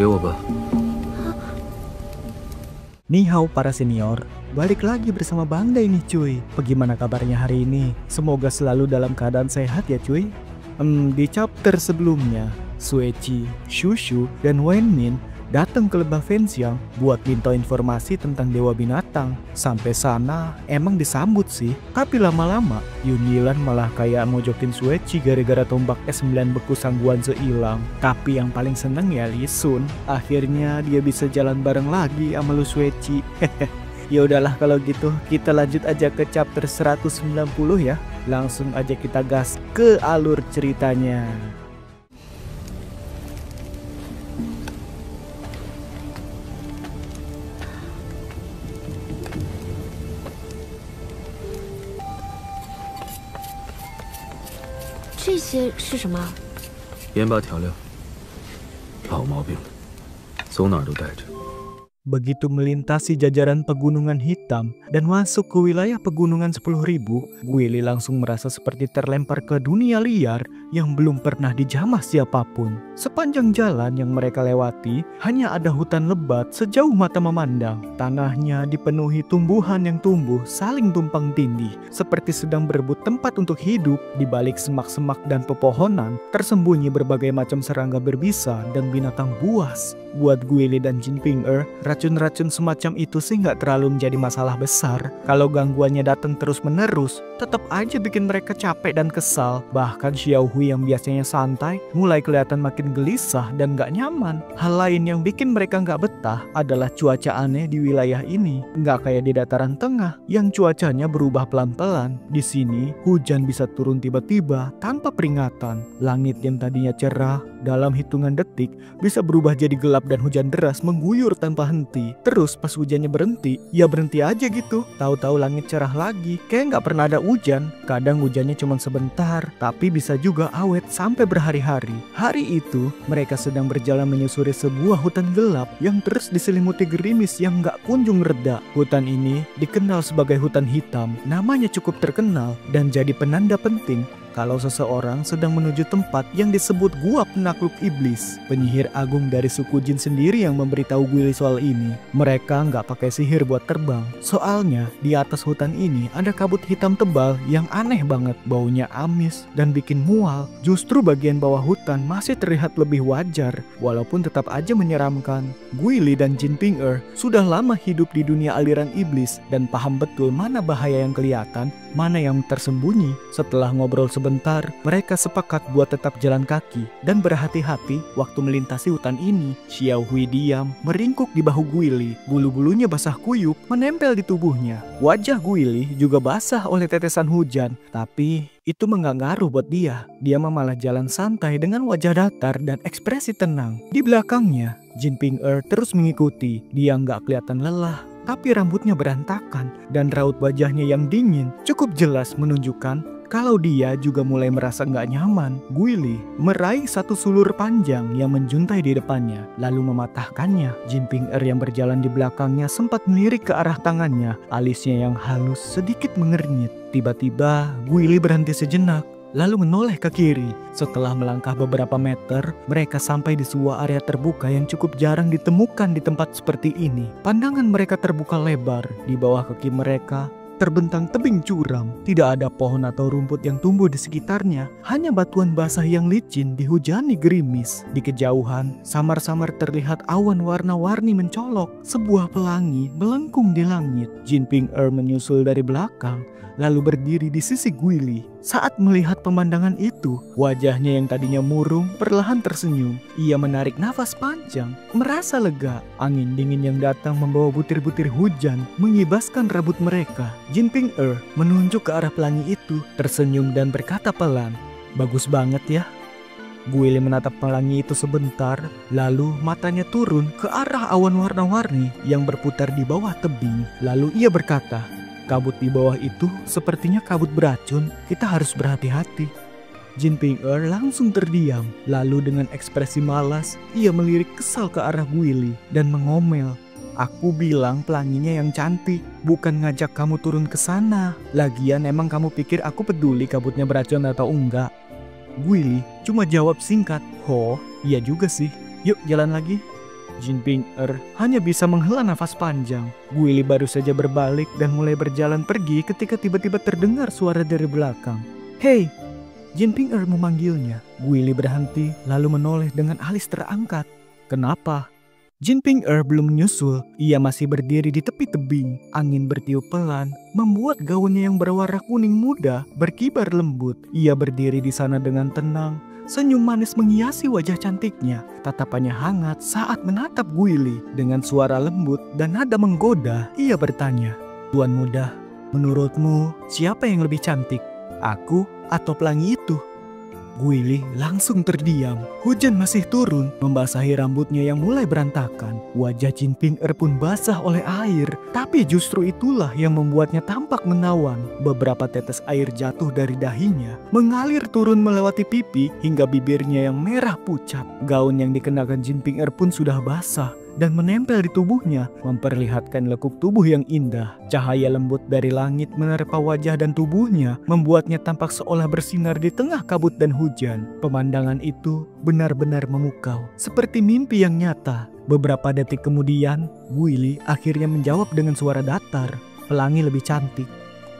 给我吧。 Ni hao para senior, balik lagi bersama Bang Day nih cuy. Bagaimana kabarnya hari ini? Semoga selalu dalam keadaan sehat ya cuy. Di chapter sebelumnya, Suechi, Shushu, dan Wenmin datang ke lembah Fenxiang buat minta informasi tentang Dewa Binatang. Sampai sana emang disambut sih, tapi lama-lama Yun Yilan malah kayak mojokin Suechi gara-gara tombak S9 beku Sang Guanze hilang. Tapi yang paling seneng ya Lee Sun. Akhirnya dia bisa jalan bareng lagi sama lu Suechi. Ya udahlah kalau gitu, kita lanjut aja ke chapter 190 ya. Langsung aja kita gas ke alur ceritanya. 这些是什么？盐巴调料，老毛病了，走哪儿都带着。 Begitu melintasi jajaran pegunungan hitam dan masuk ke wilayah pegunungan 10.000, Guili langsung merasa seperti terlempar ke dunia liar yang belum pernah dijamah siapapun. Sepanjang jalan yang mereka lewati, hanya ada hutan lebat sejauh mata memandang. Tanahnya dipenuhi tumbuhan yang tumbuh saling tumpang tindih, seperti sedang berebut tempat untuk hidup. Di balik semak-semak dan pepohonan, tersembunyi berbagai macam serangga berbisa dan binatang buas. Buat Guili dan Jinping racun-racun semacam itu sih nggak terlalu menjadi masalah besar. Kalau gangguannya datang terus-menerus, tetap aja bikin mereka capek dan kesal. Bahkan Xiao Hui yang biasanya santai, mulai kelihatan makin gelisah dan nggak nyaman. Hal lain yang bikin mereka nggak betah adalah cuaca aneh di wilayah ini. Nggak kayak di dataran tengah, yang cuacanya berubah pelan-pelan. Di sini, hujan bisa turun tiba-tiba tanpa peringatan. Langit yang tadinya cerah, dalam hitungan detik bisa berubah jadi gelap dan hujan deras mengguyur tanpa henti. Terus pas hujannya berhenti, ya berhenti aja gitu. Tahu-tahu langit cerah lagi, kayak nggak pernah ada hujan. Kadang hujannya cuma sebentar, tapi bisa juga awet sampai berhari-hari. Hari itu, mereka sedang berjalan menyusuri sebuah hutan gelap yang terus diselimuti gerimis yang nggak kunjung reda. Hutan ini dikenal sebagai hutan hitam. Namanya cukup terkenal dan jadi penanda penting kalau seseorang sedang menuju tempat yang disebut Gua Penakluk Iblis. Penyihir agung dari suku Jin sendiri yang memberitahu Guili soal ini. Mereka nggak pakai sihir buat terbang. Soalnya di atas hutan ini ada kabut hitam tebal yang aneh banget. Baunya amis dan bikin mual. Justru bagian bawah hutan masih terlihat lebih wajar, walaupun tetap aja menyeramkan. Guili dan Jinping sudah lama hidup di dunia aliran iblis dan paham betul mana bahaya yang kelihatan, mana yang tersembunyi. Setelah ngobrol sebentar, mereka sepakat buat tetap jalan kaki dan berhati-hati waktu melintasi hutan ini. Xiao Hui diam, meringkuk di bahu Guili. Bulu-bulunya basah kuyup, menempel di tubuhnya. Wajah Guili juga basah oleh tetesan hujan, tapi itu nggak ngaruh buat dia. Dia malah jalan santai dengan wajah datar dan ekspresi tenang. Di belakangnya, Jinping terus mengikuti. Dia nggak kelihatan lelah, tapi rambutnya berantakan dan raut wajahnya yang dingin cukup jelas menunjukkan kalau dia juga mulai merasa nggak nyaman. Guili meraih satu sulur panjang yang menjuntai di depannya, lalu mematahkannya. Jinping yang berjalan di belakangnya sempat melirik ke arah tangannya. Alisnya yang halus sedikit mengernyit. Tiba-tiba Guili berhenti sejenak, lalu menoleh ke kiri. Setelah melangkah beberapa meter, mereka sampai di sebuah area terbuka yang cukup jarang ditemukan di tempat seperti ini. Pandangan mereka terbuka lebar. Di bawah kaki mereka terbentang tebing curam. Tidak ada pohon atau rumput yang tumbuh di sekitarnya. Hanya batuan basah yang licin dihujani gerimis. Di kejauhan, samar-samar terlihat awan warna-warni mencolok. Sebuah pelangi melengkung di langit. Jinping menyusul dari belakang, lalu berdiri di sisi Guili. Saat melihat pemandangan itu, wajahnya yang tadinya murung perlahan tersenyum. Ia menarik nafas panjang, merasa lega. Angin dingin yang datang membawa butir-butir hujan mengibaskan rambut mereka. Jinping menunjuk ke arah pelangi itu, tersenyum dan berkata pelan, "Bagus banget ya." Guili menatap pelangi itu sebentar, lalu matanya turun ke arah awan warna-warni yang berputar di bawah tebing. Lalu ia berkata, "Kabut di bawah itu sepertinya kabut beracun, kita harus berhati-hati." Jinping langsung terdiam, lalu dengan ekspresi malas, ia melirik kesal ke arah Guili dan mengomel, "Aku bilang pelanginya yang cantik, bukan ngajak kamu turun ke sana. Lagian emang kamu pikir aku peduli kabutnya beracun atau enggak?" Guili cuma jawab singkat, "Oh, iya juga sih. Yuk jalan lagi." Jin Ping-er hanya bisa menghela nafas panjang. Gu Ili baru saja berbalik dan mulai berjalan pergi ketika tiba-tiba terdengar suara dari belakang. "Hei!" Jin Ping-er memanggilnya. Gu Ili berhenti lalu menoleh dengan alis terangkat. "Kenapa?" Jin Ping-er belum menyusul. Ia masih berdiri di tepi tebing. Angin bertiup pelan, membuat gaunnya yang berwarna kuning muda berkibar lembut. Ia berdiri di sana dengan tenang. Senyum manis menghiasi wajah cantiknya. Tatapannya hangat saat menatap Gu Ili. Dengan suara lembut dan nada menggoda, ia bertanya, "Tuan muda, menurutmu siapa yang lebih cantik? Aku atau pelangi itu?" Gu Ili langsung terdiam. Hujan masih turun, membasahi rambutnya yang mulai berantakan. Wajah Jin Ping-er pun basah oleh air. Tapi justru itulah yang membuatnya tampak menawan. Beberapa tetes air jatuh dari dahinya, mengalir turun melewati pipi hingga bibirnya yang merah pucat. Gaun yang dikenakan Jin Ping-er pun sudah basah dan menempel di tubuhnya, memperlihatkan lekuk tubuh yang indah. Cahaya lembut dari langit menerpa wajah dan tubuhnya, membuatnya tampak seolah bersinar di tengah kabut dan hujan. Pemandangan itu benar-benar memukau, seperti mimpi yang nyata. Beberapa detik kemudian, Gu Ili akhirnya menjawab dengan suara datar, "Pelangi lebih cantik."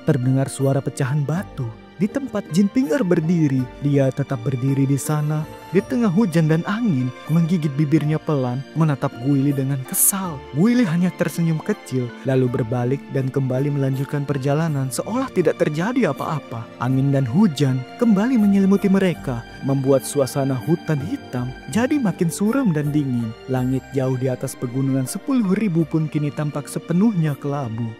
Terdengar suara pecahan batu. Di tempat Jin Ping-er berdiri, dia tetap berdiri di sana. Di tengah hujan dan angin, menggigit bibirnya pelan, menatap Gu Ili dengan kesal. Gu Ili hanya tersenyum kecil, lalu berbalik dan kembali melanjutkan perjalanan seolah tidak terjadi apa-apa. Angin dan hujan kembali menyelimuti mereka, membuat suasana hutan hitam jadi makin suram dan dingin. Langit jauh di atas pegunungan 10.000 pun kini tampak sepenuhnya kelabu.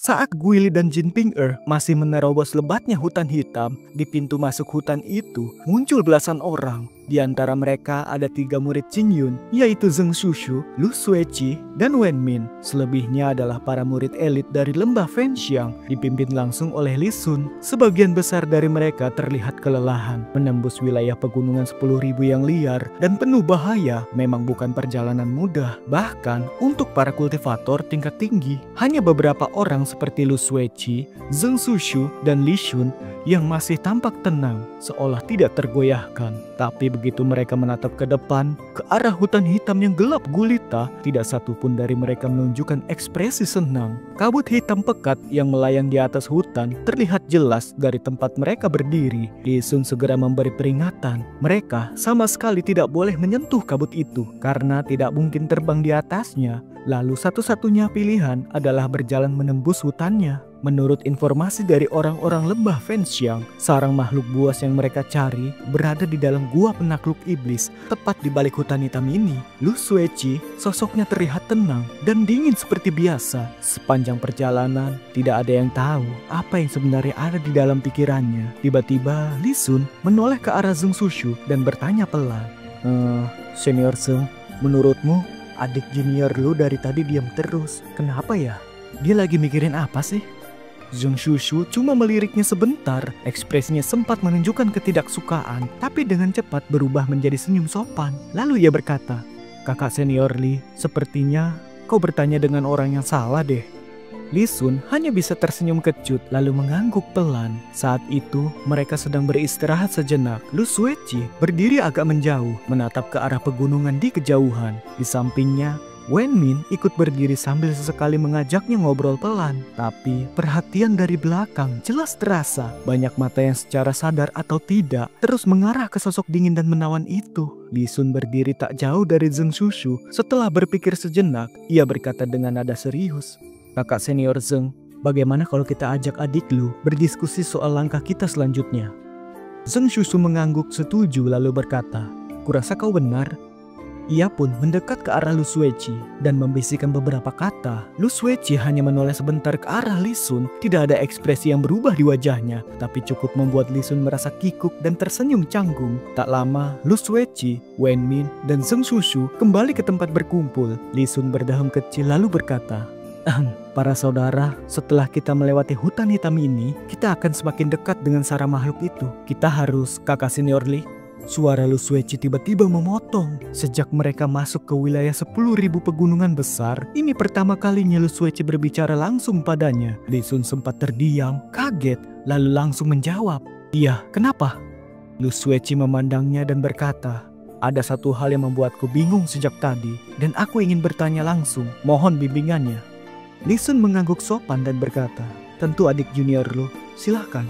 Saat Gu Ili dan Jin Ping-er masih menerobos lebatnya hutan hitam, di pintu masuk hutan itu muncul belasan orang. Di antara mereka ada 3 murid Qin Yun, yaitu Zheng Shushu, Lu Sueqi, dan Wen Min. Selebihnya adalah para murid elit dari lembah Fenxiang, dipimpin langsung oleh Li Sun. Sebagian besar dari mereka terlihat kelelahan. Menembus wilayah pegunungan 10.000 yang liar dan penuh bahaya memang bukan perjalanan mudah. Bahkan untuk para kultivator tingkat tinggi, hanya beberapa orang seperti Lu Sueqi, Zheng Shushu, dan Li Shun yang masih tampak tenang, seolah tidak tergoyahkan. Tapi begitu mereka menatap ke depan, ke arah hutan hitam yang gelap gulita, tidak satu pun dari mereka menunjukkan ekspresi senang. Kabut hitam pekat yang melayang di atas hutan terlihat jelas dari tempat mereka berdiri. Li Sun segera memberi peringatan. Mereka sama sekali tidak boleh menyentuh kabut itu, karena tidak mungkin terbang di atasnya. Lalu satu-satunya pilihan adalah berjalan menembus hutannya. Menurut informasi dari orang-orang lembah Fenxiang, sarang makhluk buas yang mereka cari berada di dalam gua penakluk iblis, tepat di balik hutan hitam ini. Lu Sueqi sosoknya terlihat tenang dan dingin seperti biasa. Sepanjang perjalanan, tidak ada yang tahu apa yang sebenarnya ada di dalam pikirannya. Tiba-tiba, Li Sun menoleh ke arah Zheng Shushu dan bertanya pelan, Senior Zheng, menurutmu adik junior lu dari tadi diam terus. Kenapa ya? Dia lagi mikirin apa sih? Zheng Shushu cuma meliriknya sebentar. Ekspresinya sempat menunjukkan ketidaksukaan, tapi dengan cepat berubah menjadi senyum sopan. Lalu ia berkata, "Kakak senior Li, sepertinya kau bertanya dengan orang yang salah deh." Li Sun hanya bisa tersenyum kecut lalu mengangguk pelan. Saat itu mereka sedang beristirahat sejenak. Lu Sueqi berdiri agak menjauh, menatap ke arah pegunungan di kejauhan. Di sampingnya Wen Min ikut berdiri sambil sesekali mengajaknya ngobrol pelan. Tapi perhatian dari belakang jelas terasa. Banyak mata yang secara sadar atau tidak terus mengarah ke sosok dingin dan menawan itu. Li Sun berdiri tak jauh dari Zheng Shushu. Setelah berpikir sejenak, ia berkata dengan nada serius, "Kakak senior Zheng, bagaimana kalau kita ajak adik lu berdiskusi soal langkah kita selanjutnya?" Zheng Shushu mengangguk setuju lalu berkata, "Kurasa kau benar." Ia pun mendekat ke arah Lu Sueqi dan membisikkan beberapa kata. Lu Sueqi hanya menoleh sebentar ke arah Li Sun. Tidak ada ekspresi yang berubah di wajahnya, tapi cukup membuat Li Sun merasa kikuk dan tersenyum canggung. Tak lama, Lu Sueqi, Wen Min, dan Zheng Shushu kembali ke tempat berkumpul. Li Sun berdahum kecil lalu berkata, "Para saudara, setelah kita melewati hutan hitam ini, kita akan semakin dekat dengan sarang makhluk itu. Kita harus, kakak senior Li, Suara Lu Sueci tiba-tiba memotong. Sejak mereka masuk ke wilayah 10.000 pegunungan besar, ini pertama kalinya Lu Sueci berbicara langsung padanya. Li Sun sempat terdiam, kaget, lalu langsung menjawab. Iya, kenapa? Lu Sueci memandangnya dan berkata, ada satu hal yang membuatku bingung sejak tadi, dan aku ingin bertanya langsung, mohon bimbingannya. Li Sun mengangguk sopan dan berkata, tentu adik junior lu, silahkan.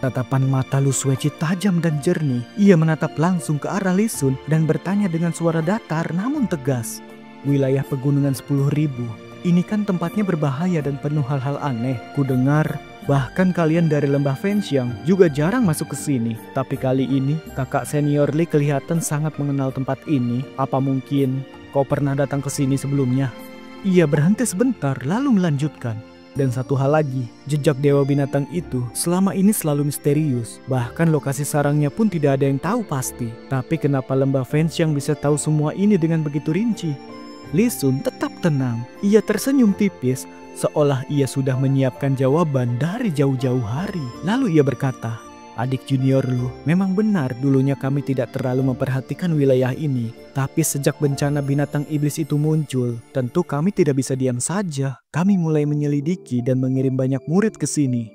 Tatapan mata Lu Sueci tajam dan jernih. Ia menatap langsung ke arah Li Sun dan bertanya dengan suara datar namun tegas. Wilayah pegunungan 10.000, ini kan tempatnya berbahaya dan penuh hal-hal aneh. Kudengar bahkan kalian dari lembah Fenxiang juga jarang masuk ke sini. Tapi kali ini kakak senior Li kelihatan sangat mengenal tempat ini. Apa mungkin kau pernah datang ke sini sebelumnya? Ia berhenti sebentar lalu melanjutkan. Dan satu hal lagi, jejak dewa binatang itu selama ini selalu misterius. Bahkan lokasi sarangnya pun tidak ada yang tahu pasti. Tapi kenapa lembah Fenxiang bisa tahu semua ini dengan begitu rinci? Li Sun tetap tenang. Ia tersenyum tipis, seolah ia sudah menyiapkan jawaban dari jauh-jauh hari. Lalu ia berkata, adik junior lu, memang benar dulunya kami tidak terlalu memperhatikan wilayah ini. Tapi sejak bencana binatang iblis itu muncul, tentu kami tidak bisa diam saja. Kami mulai menyelidiki dan mengirim banyak murid ke sini.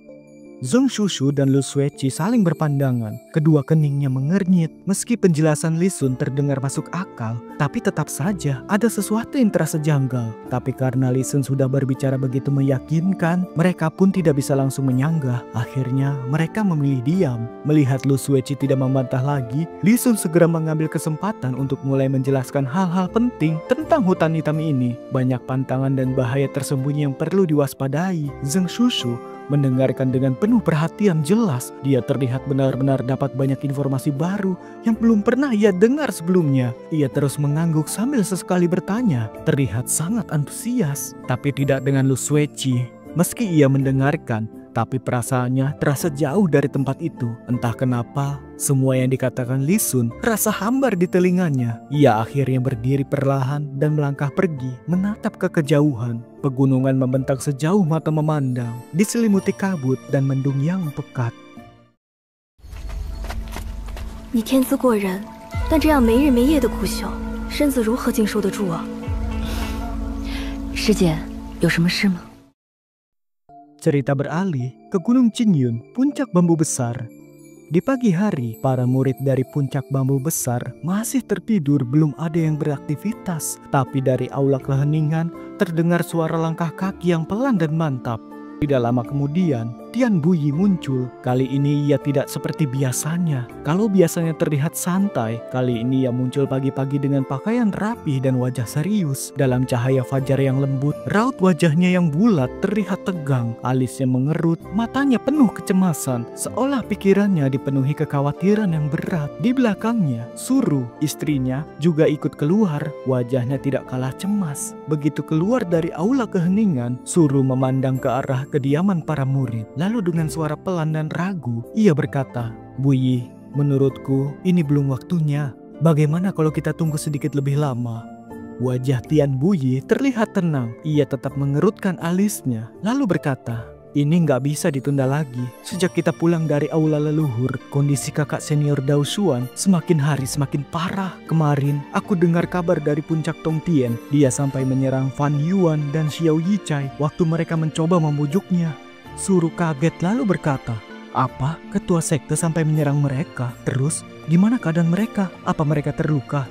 Zhong Shushu dan Lu Sueci saling berpandangan. Kedua keningnya mengernyit. Meski penjelasan Li Sun terdengar masuk akal, tapi tetap saja ada sesuatu yang terasa janggal. Tapi karena Li Sun sudah berbicara begitu meyakinkan, mereka pun tidak bisa langsung menyanggah. Akhirnya mereka memilih diam. Melihat Lu Sueci tidak membantah lagi, Li Sun segera mengambil kesempatan untuk mulai menjelaskan hal-hal penting tentang hutan hitam ini. Banyak pantangan dan bahaya tersembunyi yang perlu diwaspadai. Zhong Shushu mendengarkan dengan penuh perhatian. Jelas dia terlihat benar-benar dapat banyak informasi baru yang belum pernah ia dengar sebelumnya. Ia terus mengangguk sambil sesekali bertanya, terlihat sangat antusias. Tapi tidak dengan Lu Sueci. Meski ia mendengarkan, tapi perasaannya terasa jauh dari tempat itu. Entah kenapa, semua yang dikatakan Li Sun rasa hambar di telinganya. Ia akhirnya berdiri perlahan dan melangkah pergi, menatap ke kejauhan. Pegunungan membentang sejauh mata memandang, diselimuti kabut dan mendung yang pekat. 你天资过人，但这样没日没夜的苦修，身子如何经受得住啊？师姐，有什么事吗？ Cerita beralih ke Gunung Cinyun, puncak bambu besar. Di pagi hari, para murid dari puncak bambu besar masih tertidur, belum ada yang beraktivitas. Tapi dari aula keheningan terdengar suara langkah kaki yang pelan dan mantap. Tidak lama kemudian, Tian Buyi muncul. Kali ini ia tidak seperti biasanya. Kalau biasanya terlihat santai, kali ini ia muncul pagi-pagi dengan pakaian rapih dan wajah serius. Dalam cahaya fajar yang lembut, raut wajahnya yang bulat terlihat tegang. Alisnya mengerut, matanya penuh kecemasan, seolah pikirannya dipenuhi kekhawatiran yang berat. Di belakangnya, Suru, istrinya, juga ikut keluar. Wajahnya tidak kalah cemas. Begitu keluar dari aula keheningan, Suru memandang ke arah kediaman para murid. Lalu dengan suara pelan dan ragu, ia berkata, Buyi, menurutku ini belum waktunya. Bagaimana kalau kita tunggu sedikit lebih lama? Wajah Tian Buyi terlihat tenang. Ia tetap mengerutkan alisnya, lalu berkata, ini nggak bisa ditunda lagi. Sejak kita pulang dari aula leluhur, kondisi kakak senior Dao Xuan semakin hari semakin parah. Kemarin, aku dengar kabar dari puncak Tongtian. Dia sampai menyerang Fan Yuan dan Xiao Yichai waktu mereka mencoba membujuknya. Suru kaget lalu berkata, apa? Ketua sekte sampai menyerang mereka? Terus, gimana keadaan mereka? Apa mereka terluka?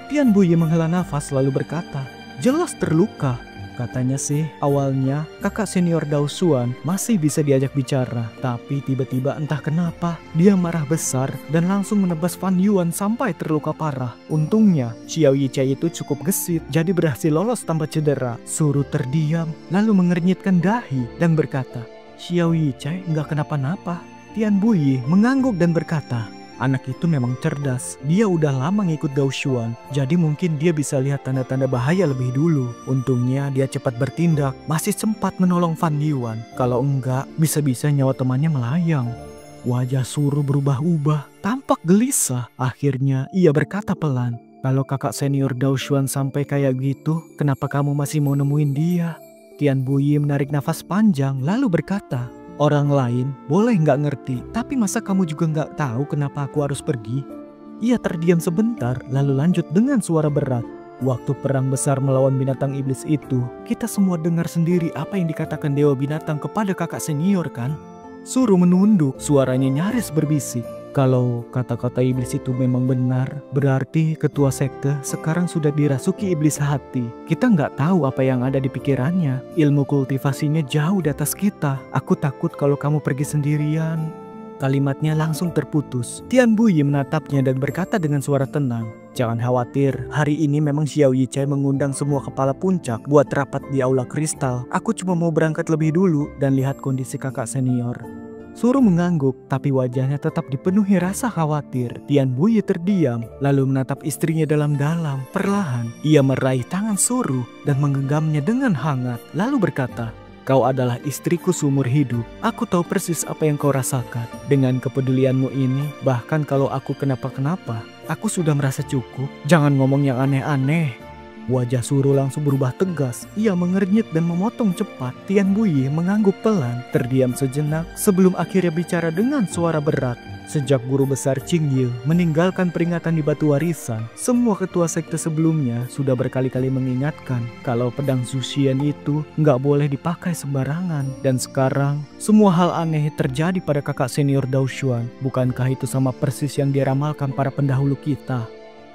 Tian Buyi menghela nafas lalu berkata, jelas terluka. Katanya sih, awalnya kakak senior Dao Xuan masih bisa diajak bicara. Tapi tiba-tiba entah kenapa, dia marah besar dan langsung menebas Fan Yuan sampai terluka parah. Untungnya, Xiao Yichai itu cukup gesit, jadi berhasil lolos tanpa cedera. Suru terdiam, lalu mengernyitkan dahi dan berkata, Xiao Yichai nggak kenapa-napa. Tian Buyi mengangguk dan berkata, anak itu memang cerdas. Dia udah lama ngikut Dao Xuan, jadi mungkin dia bisa lihat tanda-tanda bahaya lebih dulu. Untungnya dia cepat bertindak, masih sempat menolong Fan Yuan. Kalau enggak, bisa-bisa nyawa temannya melayang. Wajah Suru berubah-ubah, tampak gelisah. Akhirnya ia berkata pelan, kalau kakak senior Dao Xuan sampai kayak gitu, kenapa kamu masih mau nemuin dia? Tian Buyi menarik nafas panjang lalu berkata, orang lain boleh nggak ngerti, tapi masa kamu juga nggak tahu kenapa aku harus pergi? Ia terdiam sebentar lalu lanjut dengan suara berat. Waktu perang besar melawan binatang iblis itu, kita semua dengar sendiri apa yang dikatakan Dewa Binatang kepada kakak senior kan? Suru menunduk, suaranya nyaris berbisik. Kalau kata-kata iblis itu memang benar, berarti ketua sekte sekarang sudah dirasuki iblis hati. Kita nggak tahu apa yang ada di pikirannya. Ilmu kultivasinya jauh di atas kita. Aku takut kalau kamu pergi sendirian. Kalimatnya langsung terputus. Tian Buyi menatapnya dan berkata dengan suara tenang, "Jangan khawatir, hari ini memang Xiao Yichai mengundang semua kepala puncak buat rapat di aula kristal. Aku cuma mau berangkat lebih dulu dan lihat kondisi kakak senior." Suru mengangguk, tapi wajahnya tetap dipenuhi rasa khawatir. Tian Buyi terdiam, lalu menatap istrinya dalam-dalam. Perlahan, ia meraih tangan Suru dan menggenggamnya dengan hangat, lalu berkata, "Kau adalah istriku seumur hidup. Aku tahu persis apa yang kau rasakan. Dengan kepedulianmu ini, bahkan kalau aku kenapa-kenapa, aku sudah merasa cukup. Jangan ngomong yang aneh-aneh." Wajah Suru langsung berubah tegas. Ia mengernyit dan memotong cepat. Tian Buyi mengangguk pelan, terdiam sejenak sebelum akhirnya bicara dengan suara berat. Sejak guru besar Qing Ye meninggalkan peringatan di batu warisan, semua ketua sekte sebelumnya sudah berkali-kali mengingatkan kalau pedang Zuxian itu nggak boleh dipakai sembarangan. Dan sekarang, semua hal aneh terjadi pada kakak senior Dao Xuan. Bukankah itu sama persis yang diramalkan para pendahulu kita?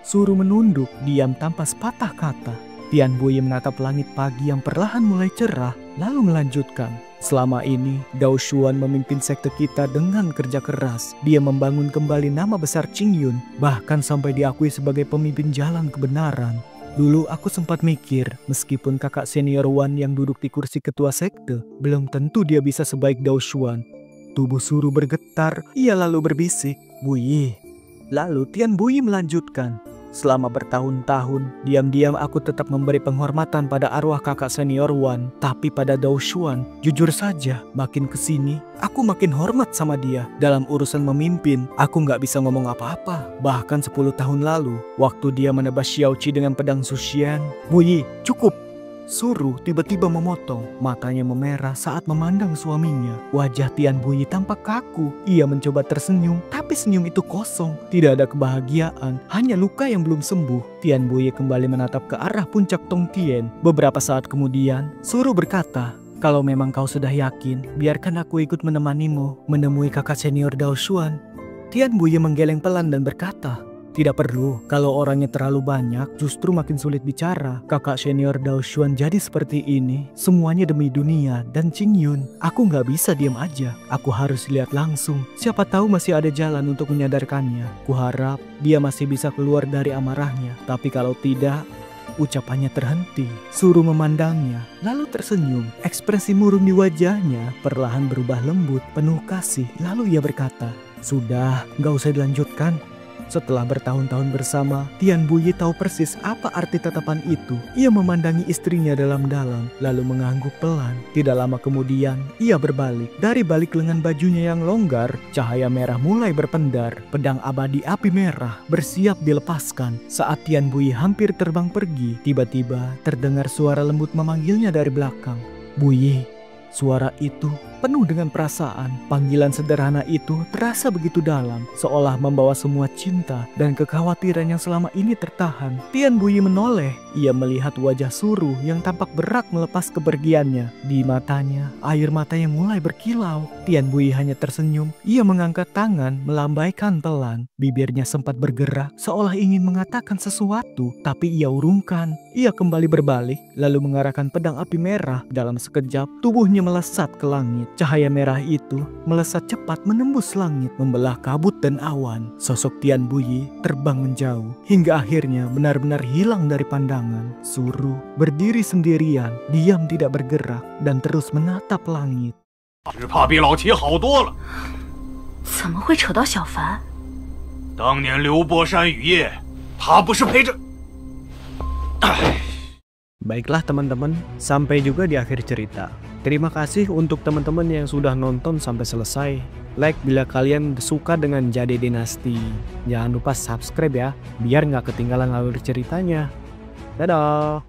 Suru menunduk, diam tanpa sepatah kata. Tian Buyi menatap langit pagi yang perlahan mulai cerah, lalu melanjutkan. "Selama ini, Dao Xuan memimpin sekte kita dengan kerja keras. Dia membangun kembali nama besar Qingyun, bahkan sampai diakui sebagai pemimpin jalan kebenaran. Dulu aku sempat mikir, meskipun kakak senior Wan yang duduk di kursi ketua sekte, belum tentu dia bisa sebaik Dao Xuan." Tubuh Suru bergetar, ia lalu berbisik, "Buyi." Lalu Tian Buyi melanjutkan, "Selama bertahun-tahun, diam-diam aku tetap memberi penghormatan pada arwah kakak senior Wan. Tapi pada Dao Xuan, jujur saja, makin kesini, aku makin hormat sama dia. Dalam urusan memimpin, aku nggak bisa ngomong apa-apa. Bahkan 10 tahun lalu, waktu dia menebas Xiao Qi dengan pedang Zuxian." "Buyi, cukup!" Suru tiba-tiba memotong, matanya memerah saat memandang suaminya. Wajah Tian Buyi tampak kaku. Ia mencoba tersenyum, tapi senyum itu kosong. Tidak ada kebahagiaan, hanya luka yang belum sembuh. Tian Buyi kembali menatap ke arah puncak Tongtian. Beberapa saat kemudian, Suru berkata, "Kalau memang kau sudah yakin, biarkan aku ikut menemanimu menemui kakak senior Dao Xuan." Tian Buyi menggeleng pelan dan berkata, "Tidak perlu, kalau orangnya terlalu banyak justru makin sulit bicara. Kakak senior Dao Xuan jadi seperti ini, semuanya demi dunia dan Qingyun. Aku nggak bisa diam aja, aku harus lihat langsung. Siapa tahu masih ada jalan untuk menyadarkannya. Kuharap dia masih bisa keluar dari amarahnya, tapi kalau tidak..." Ucapannya terhenti. Suru memandangnya, lalu tersenyum. Ekspresi murung di wajahnya perlahan berubah lembut, penuh kasih. Lalu ia berkata, "Sudah, nggak usah dilanjutkan." Setelah bertahun-tahun bersama, Tian Buyi tahu persis apa arti tatapan itu. Ia memandangi istrinya dalam-dalam, lalu mengangguk pelan. Tidak lama kemudian, ia berbalik. Dari balik lengan bajunya yang longgar, cahaya merah mulai berpendar. Pedang abadi api merah bersiap dilepaskan. Saat Tian Buyi hampir terbang pergi, tiba-tiba terdengar suara lembut memanggilnya dari belakang. "Buyi." Suara itu penuh dengan perasaan. Panggilan sederhana itu terasa begitu dalam, seolah membawa semua cinta dan kekhawatiran yang selama ini tertahan. Tian Buyi menoleh. Ia melihat wajah Suru yang tampak berat melepas kepergiannya. Di matanya, air matanya mulai berkilau. Tian Buyi hanya tersenyum. Ia mengangkat tangan, melambaikan pelan. Bibirnya sempat bergerak, seolah ingin mengatakan sesuatu, tapi ia urungkan. Ia kembali berbalik, lalu mengarahkan pedang api merah. Dalam sekejap, tubuhnya melesat ke langit. Cahaya merah itu melesat cepat menembus langit, membelah kabut dan awan. Sosok Tian Buyi terbang menjauh, hingga akhirnya benar-benar hilang dari pandangan. Suru berdiri sendirian, diam tidak bergerak, dan terus menatap langit. 只怕比老齐好多了。怎么会扯到小凡？当年刘伯山雨夜，他不是陪着…… Baiklah teman-teman, sampai juga di akhir cerita. Terima kasih untuk teman-teman yang sudah nonton sampai selesai. Like bila kalian suka dengan Jade Dinasti. Jangan lupa subscribe ya, biar nggak ketinggalan alur ceritanya. Dadah!